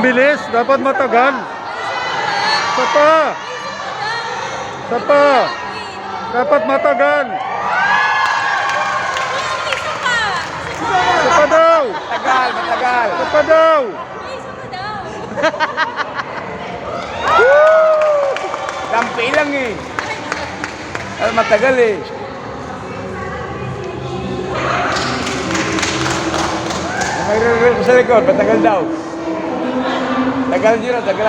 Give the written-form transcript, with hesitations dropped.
Ang bilis, dapat matagal. Isa pa. Isa pa. Dapat matagal. Isa pa daw. Matagal, matagal. Isa pa daw. Dampi lang eh. Ay, matagal eh. May re-re ko sa likod, matagal daw. Tagal nyo na, tagal.